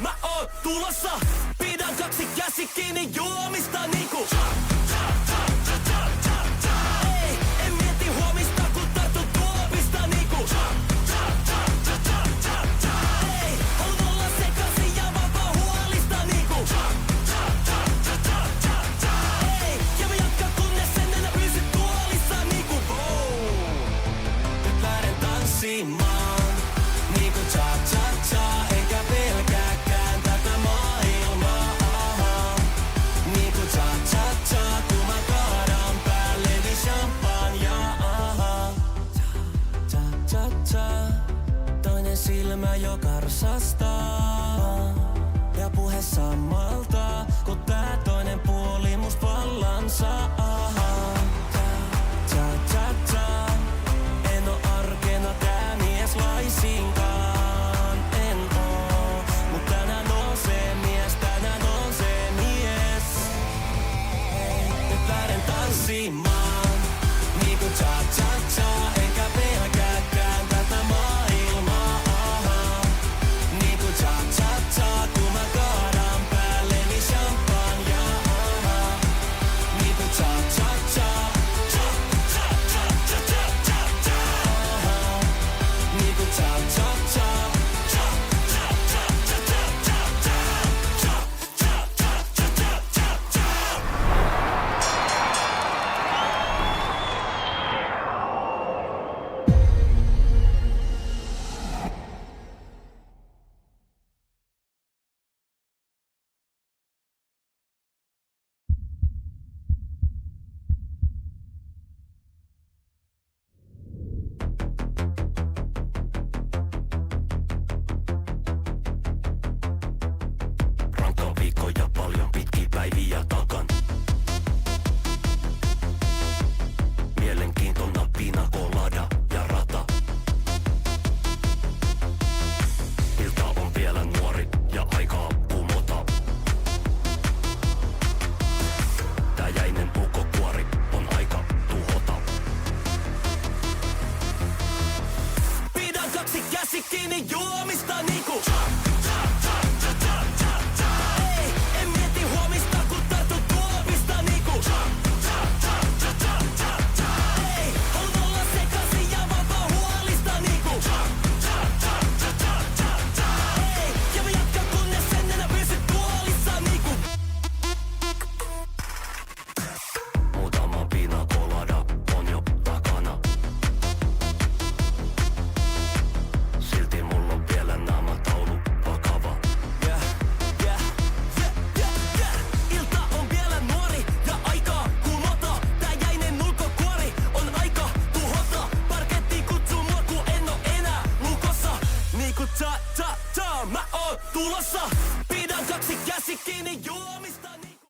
Mä oon tulossa, pidän kaksi käsi kiinni juomista niinku. Ei, en mieti huomista kun tartun tuopista niinku. Ei, haluun olla sekaisin ja vaan huolista niinku. Ei, ja mä jatkan kunnes en enää pysy tuolissa niinku. Nyt lähden tanssimaan niinku cha-cha-cha. Enkä pelkääkään tätä maailmaa. Niinku cha-cha-cha, kun mä kaadan päälleni champagnea. Cha-cha-cha, toinen silmä jo karsastaa. Ja puhe samalta, kun tää toinen puoli must vallan saa. Cha-cha-cha, en oo arkena tää mies laisinkaan. En oo, mut tänään on se mies, tänään on se mies. Nyt lähden tanssimaan, niinku cha-cha-cha. Enkä pelkääkään tätä maailmaa. Niinku cha-cha-cha, kun mä kaadan päälleni champagnea. Niinku cha-cha-cha. Niinku cha-cha-cha. Rankka viikko ja paljon pitkiä päiviä takan. Mielenkiintona pina colada ja rata. Ilta on vielä nuori ja aikaa kumota. Tää jäinen puukkokuori on aika tuhota. Pidän kaksi käsi kiinni juomista niinku.